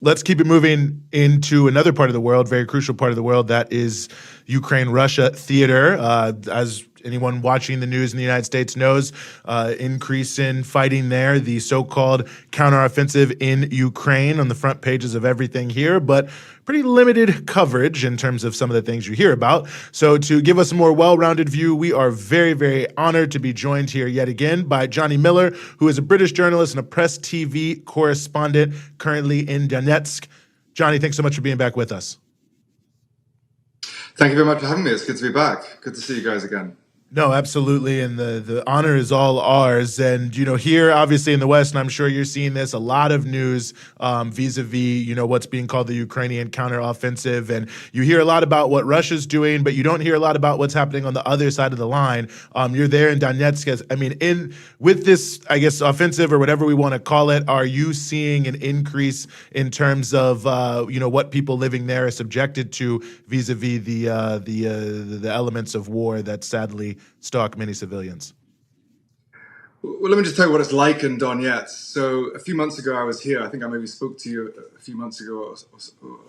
Let's keep it moving into another part of the world, very crucial part of the world, that is Ukraine-Russia theater. As anyone watching the news in the United States knows, increase in fighting there, the so-called counteroffensive in Ukraine on the front pages of everything here, but pretty limited coverage in terms of some of the things you hear about. So to give us a more well-rounded view, we are very, very honored to be joined here yet again by Johnny Miller, who is a British journalist and a Press TV correspondent currently in Donetsk. Johnny, thanks so much for being back with us. Thank you very much for having me. It's good to be back. Good to see you guys again. No, absolutely. And the honor is all ours. And, here, obviously in the West, and I'm sure you're seeing this, a lot of news vis-a-vis, what's being called the Ukrainian counteroffensive. And you hear a lot about what Russia's doing, but you don't hear a lot about what's happening on the other side of the line. You're there in Donetsk. With this, I guess, offensive or whatever we want to call it, are you seeing an increase in terms of, what people living there are subjected to vis-a-vis the elements of war that sadly stalk many civilians? Well, let me just tell you what it's like in Donetsk. So a few months ago, I was here. I think I maybe spoke to you a few months ago or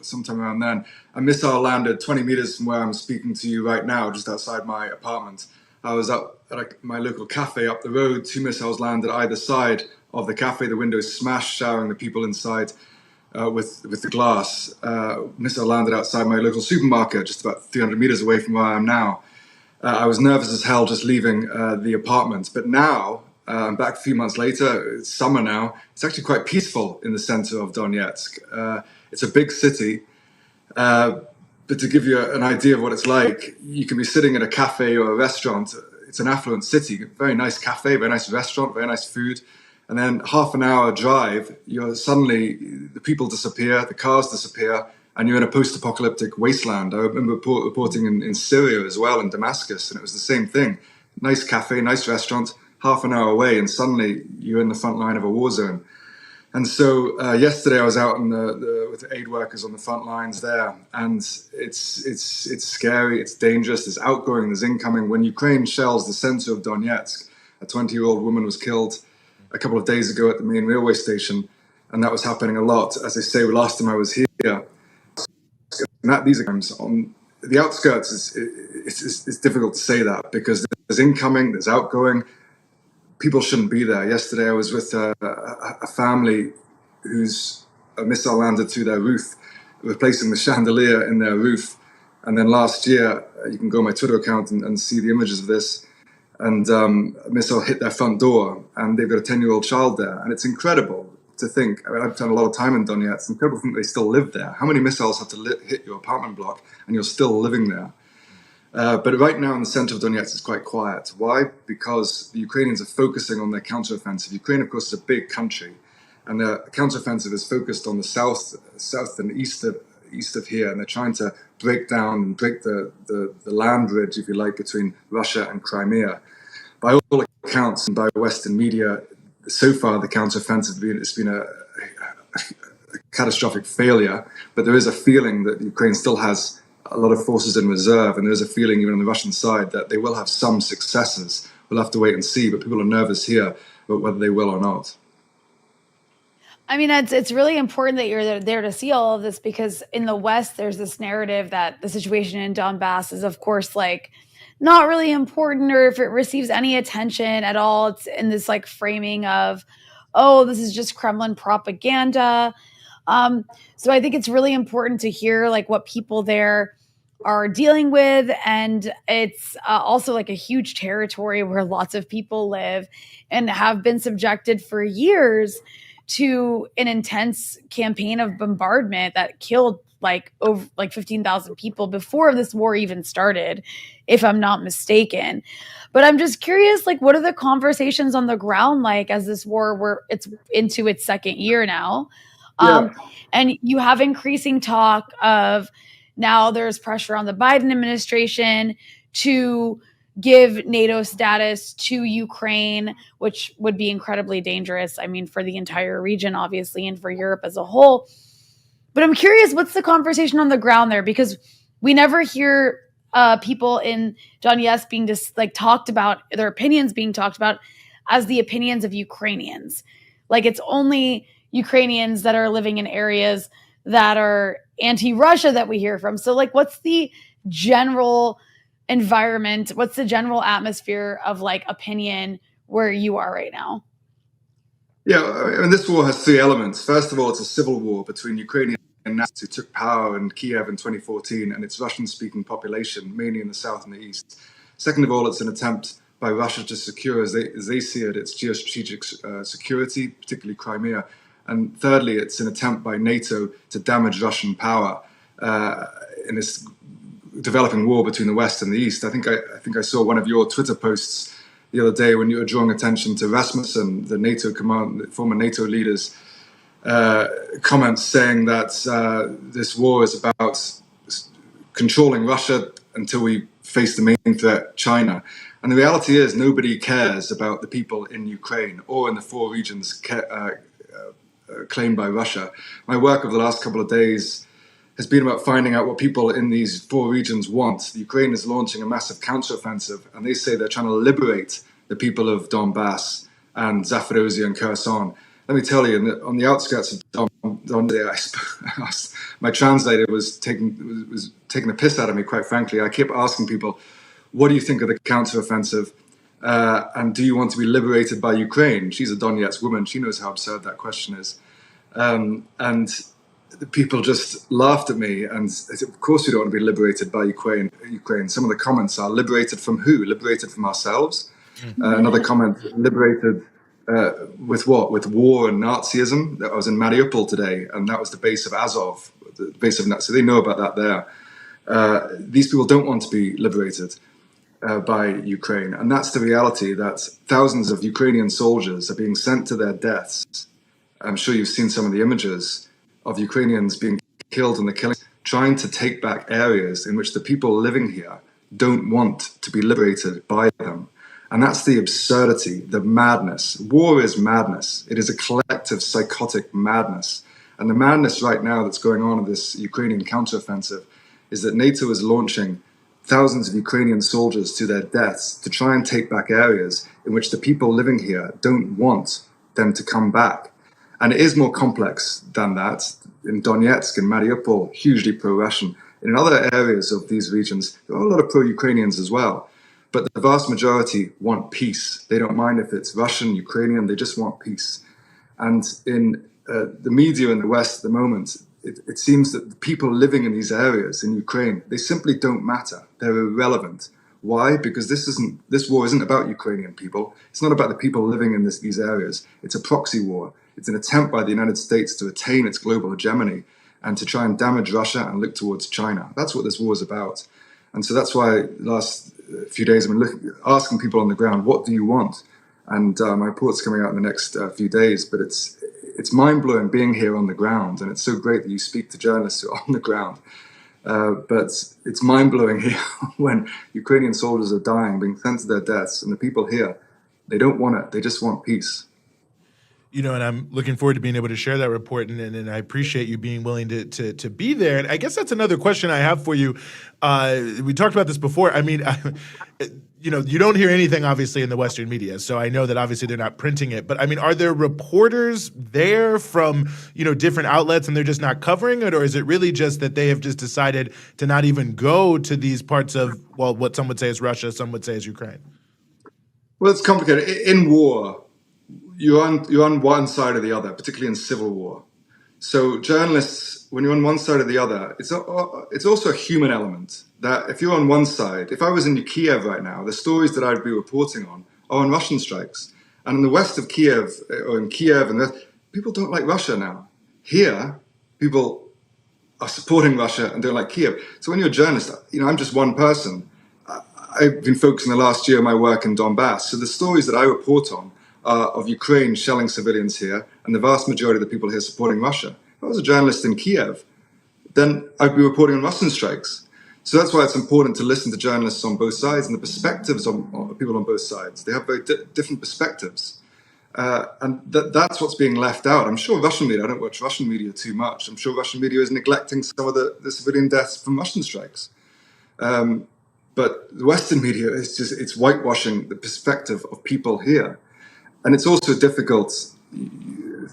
sometime around then. A missile landed 20 meters from where I'm speaking to you right now, just outside my apartment. I was up at my local cafe up the road. 2 missiles landed either side of the cafe. The windows smashed, showering the people inside with the glass. Missile landed outside my local supermarket, just about 300 meters away from where I am now. I was nervous as hell just leaving the apartment. But now, I'm back a few months later, it's summer now, it's actually quite peaceful in the center of Donetsk. It's a big city, but to give you an idea of what it's like, you can be sitting in a cafe or a restaurant. It's an affluent city, very nice cafe, very nice restaurant, very nice food. And then half an hour drive, suddenly the people disappear, the cars disappear, and you're in a post-apocalyptic wasteland. I remember reporting in Syria as well, in Damascus, and it was the same thing. Nice cafe, nice restaurant, half an hour away, and suddenly you're in the front line of a war zone. And so yesterday I was out with the aid workers on the front lines there, and it's scary, it's dangerous, there's outgoing, there's incoming. When Ukraine shells the center of Donetsk, a 20-year-old woman was killed a couple of days ago at the main railway station, and that was happening a lot. As I say, last time I was here, and these are times on the outskirts, it's difficult to say that because there's incoming, there's outgoing. People shouldn't be there. Yesterday I was with a family whose a missile landed through their roof, replacing the chandelier in their roof. And then last year, you can go on my Twitter account and see the images of this, and a missile hit their front door, and they've got a 10-year-old child there. And it's incredible to think. I've spent a lot of time in Donetsk. It's incredible to think they still live there. How many missiles have to hit your apartment block and you're still living there? But right now in the center of Donetsk, it's quite quiet. Why? Because the Ukrainians are focusing on their counteroffensive. Ukraine, of course, is a big country, and their counteroffensive is focused on the south and east of here, and they're trying to break down and break the land bridge, if you like, between Russia and Crimea. By all accounts and by Western media, so far the counteroffensive has been a catastrophic failure, but there is a feeling that Ukraine still has a lot of forces in reserve, and there's a feeling even on the Russian side that they will have some successes. We'll have to wait and see, but people are nervous here about whether they will or not. It's really important that you're there to see all of this, because in the West, there's this narrative that the situation in Donbas is, of course, not really important, or if it receives any attention at all, it's in this framing of, oh, this is just Kremlin propaganda. So I think it's really important to hear what people there are dealing with. And it's also a huge territory where lots of people live and have been subjected for years to an intense campaign of bombardment that killed over 15,000 people before this war even started, if I'm not mistaken. But I'm just curious, what are the conversations on the ground as this war, it's into its second year now? And you have increasing talk of, now there's pressure on the Biden administration to give NATO status to Ukraine, which would be incredibly dangerous, for the entire region, obviously, and for Europe as a whole. But I'm curious, what's the conversation on the ground there? Because we never hear people in Donetsk being just talked about, their opinions being talked about as the opinions of Ukrainians. It's only Ukrainians that are living in areas that are anti-Russia that we hear from. So like, what's the general environment? What's the general atmosphere of like opinion where you are right now? Yeah, I mean, this war has three elements. First of all, it's a civil war between Ukrainian and Nazis who took power in Kiev in 2014 and its Russian-speaking population, mainly in the south and the east. Second of all, it's an attempt by Russia to secure, as they see it, its geostrategic security, particularly Crimea. And thirdly, it's an attempt by NATO to damage Russian power in this developing war between the West and the East. I think I saw one of your Twitter posts the other day when you were drawing attention to Rasmussen, the NATO former NATO leader's comments saying that this war is about controlling Russia until we face the main threat, China. And the reality is nobody cares about the people in Ukraine or in the four regions claimed by Russia. My work over the last couple of days has been about finding out what people in these four regions want. The Ukraine is launching a massive counteroffensive, and they say they're trying to liberate the people of Donbas and Zaporozhye and Kherson. Let me tell you, on the outskirts of Donbas, my translator was taking the piss out of me, quite frankly. I kept asking people, what do you think of the counteroffensive? And do you want to be liberated by Ukraine? She's a Donetsk woman. She knows how absurd that question is. And the people just laughed at me and said, of course we don't want to be liberated by Ukraine. Some of the comments are, liberated from who? Liberated from ourselves? Another comment, liberated with what? With war and Nazism. I was in Mariupol today, and that was the base of Azov, the base of Nazi. So they know about that there. These people don't want to be liberated by Ukraine. And that's the reality, that thousands of Ukrainian soldiers are being sent to their deaths. I'm sure you've seen some of the images of Ukrainians being killed in the killing, trying to take back areas in which the people living here don't want to be liberated by them. And that's the absurdity, the madness. War is madness. It is a collective psychotic madness. And the madness right now that's going on in this Ukrainian counteroffensive is that NATO is launching thousands of Ukrainian soldiers to their deaths to try and take back areas in which the people living here don't want them to come back. And it is more complex than that. In Donetsk and Mariupol, hugely pro-Russian. In other areas of these regions, there are a lot of pro-Ukrainians as well. But the vast majority want peace. They don't mind if it's Russian, Ukrainian, they just want peace. And in the media in the West at the moment, it seems that the people living in these areas in Ukraine, they simply don't matter. They're irrelevant. Why? Because this war isn't about Ukrainian people. It's not about the people living in these areas. It's a proxy war. It's an attempt by the United States to attain its global hegemony and to try and damage Russia and look towards China. That's what this war is about. And so that's why the last few days I've been asking people on the ground, what do you want? And my report's coming out in the next few days, but it's mind-blowing being here on the ground, and it's so great that you speak to journalists who are on the ground. But it's mind-blowing here when Ukrainian soldiers are dying, being sent to their deaths, and the people here, they don't want it. They just want peace. You know, and I'm looking forward to being able to share that report, and I appreciate you being willing to be there. And I guess that's another question I have for you. We talked about this before. I mean, you know, you don't hear anything obviously in the Western media, so I know that obviously they're not printing it. But I mean, are there reporters there from, you know, different outlets and they're just not covering it, or is it really just that they have just decided to not even go to these parts of, well, what some would say is Russia, some would say is Ukraine? Well, it's complicated. In war, you're on one side or the other, particularly in civil war. So journalists, when you're on one side or the other, it's also a human element that if you're on one side, if I was in Kiev right now, the stories that I'd be reporting on are on Russian strikes. And in the west of Kiev, or in Kiev, and people don't like Russia now. Here, people are supporting Russia and don't like Kiev. So when you're a journalist, you know, I'm just one person. I've been focusing the last year on my work in Donbas. So the stories that I report on of Ukraine shelling civilians here, and the vast majority of the people here supporting Russia. If I was a journalist in Kiev, then I'd be reporting on Russian strikes. So that's why it's important to listen to journalists on both sides and the perspectives of people on both sides. They have very different perspectives. And that's what's being left out. I'm sure Russian media, I don't watch Russian media too much, I'm sure Russian media is neglecting some of the civilian deaths from Russian strikes. But the Western media it's whitewashing the perspective of people here. And it's also difficult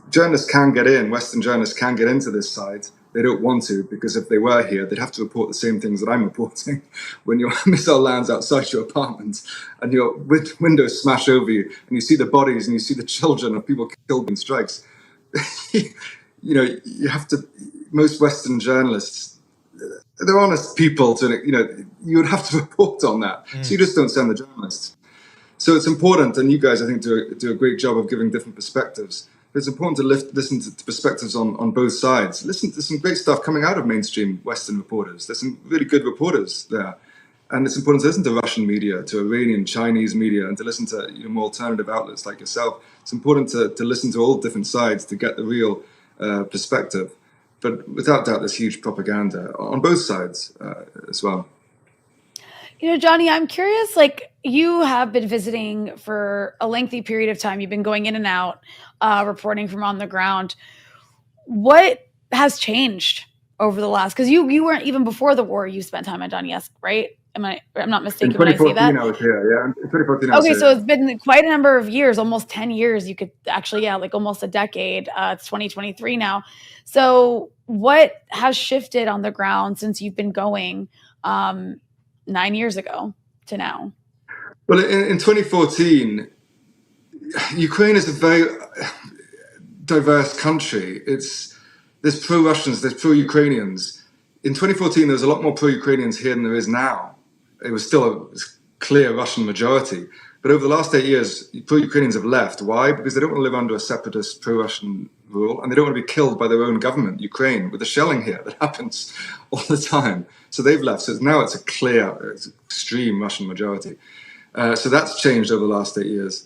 journalists can get in, Western journalists can get into this site. They don't want to, because if they were here, they'd have to report the same things that I'm reporting. When your missile lands outside your apartment and your windows smash over you, and you see the bodies and you see the children of people killed in strikes, you have to. Most Western journalists, they're honest people. You would have to report on that. So you just don't send the journalists. So it's important, and you guys, I think, do a great job of giving different perspectives. But it's important to listen to perspectives on both sides. Listen to some great stuff coming out of mainstream Western reporters. There's some really good reporters there. And it's important to listen to Russian media, to Iranian, Chinese media, and to listen to more alternative outlets like yourself. It's important to listen to all different sides to get the real perspective. But without doubt, there's huge propaganda on both sides as well. Johnny, I'm curious, you have been visiting for a lengthy period of time. You've been going in and out, reporting from on the ground. What has changed over the last, because you weren't, even before the war, you spent time at Donetsk, right? I'm not mistaken when I say that? In 2014, I was here, yeah. In 2014, I was Okay, here. so it's been quite a number of years, almost 10 years. You could actually, almost a decade. It's 2023 now. So what has shifted on the ground since you've been going 9 years ago to now? Well, in 2014, Ukraine is a very diverse country. There's pro-Russians, there's pro-Ukrainians. In 2014, there was a lot more pro-Ukrainians here than there is now. It was still a clear Russian majority. But over the last 8 years, pro-Ukrainians have left. Why? Because they don't want to live under a separatist pro-Russian rule, and they don't want to be killed by their own government, Ukraine, with the shelling here that happens all the time. So they've left. So now it's it's extreme Russian majority. So that's changed over the last 8 years.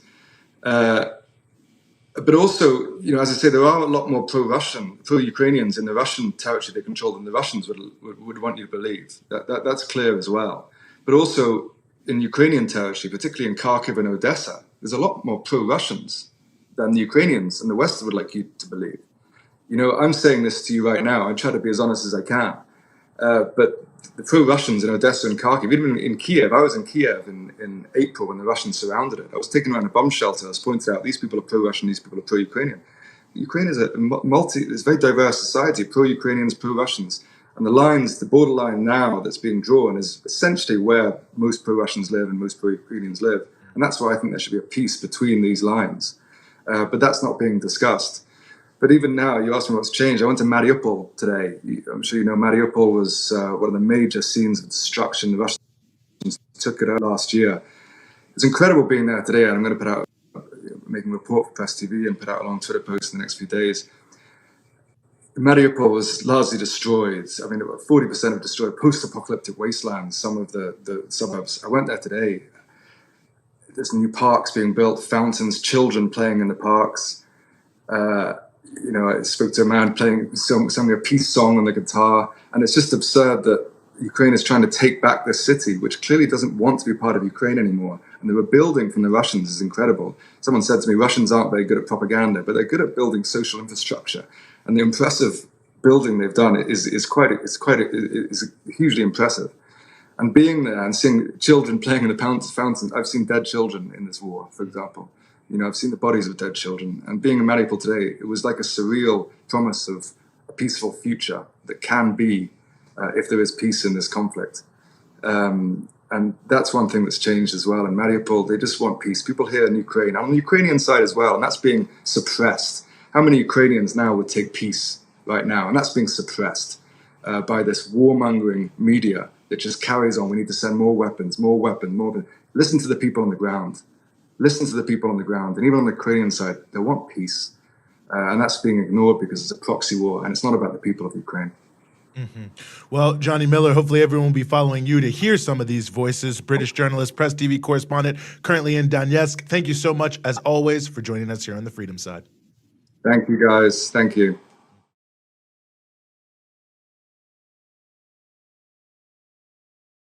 But also, as I say, there are a lot more pro-Ukrainians in the Russian territory they control than the Russians would want you to believe. That's clear as well. But also in Ukrainian territory, particularly in Kharkiv and Odessa, there's a lot more pro-Russians than the Ukrainians, and the West would like you to believe. I'm saying this to you right now. I try to be as honest as I can. But the pro-Russians in Odessa and Kharkiv, even in Kiev, I was in Kiev in April when the Russians surrounded it. I was taken around a bomb shelter. I was pointed out, these people are pro-Russian, these people are pro-Ukrainian. Ukraine is it's a very diverse society, pro-Ukrainians, pro-Russians. And the borderline now that's being drawn is essentially where most pro-Russians live and most pro-Ukrainians live. And that's why I think there should be a peace between these lines. But that's not being discussed. But even now, you asked me what's changed. I went to Mariupol today. I'm sure you know Mariupol was one of the major scenes of destruction. The Russians took it out last year. It's incredible being there today, and I'm going to making a report for Press TV and put out a long Twitter post in the next few days. Mariupol was largely destroyed. I mean, about 40% of destroyed, post-apocalyptic wastelands, some of the suburbs. I went there today. There's new parks being built, fountains, children playing in the parks. I spoke to a man singing a peace song on the guitar, and it's just absurd that Ukraine is trying to take back this city, which clearly doesn't want to be part of Ukraine anymore. And the rebuilding from the Russians is incredible. Someone said to me, Russians aren't very good at propaganda, but they're good at building social infrastructure. And the impressive building they've done is hugely impressive. And being there and seeing children playing in the fountains, I've seen dead children in this war, for example. I've seen the bodies of dead children. And being in Mariupol today, it was like a surreal promise of a peaceful future that can be if there is peace in this conflict. And that's one thing that's changed as well. In Mariupol, they just want peace. People here in Ukraine, on the Ukrainian side as well, and that's being suppressed. How many Ukrainians now would take peace right now? And that's being suppressed by this warmongering media that just carries on. We need to send more weapons. Listen to the people on the ground. Listen to the people on the ground. And even on the Ukrainian side, they want peace. And that's being ignored because it's a proxy war, and it's not about the people of Ukraine. Mm-hmm. Well, Johnny Miller, hopefully everyone will be following you to hear some of these voices. British journalist, Press TV correspondent, currently in Donetsk. Thank you so much, as always, for joining us here on the Freedom Side. Thank you, guys. Thank you.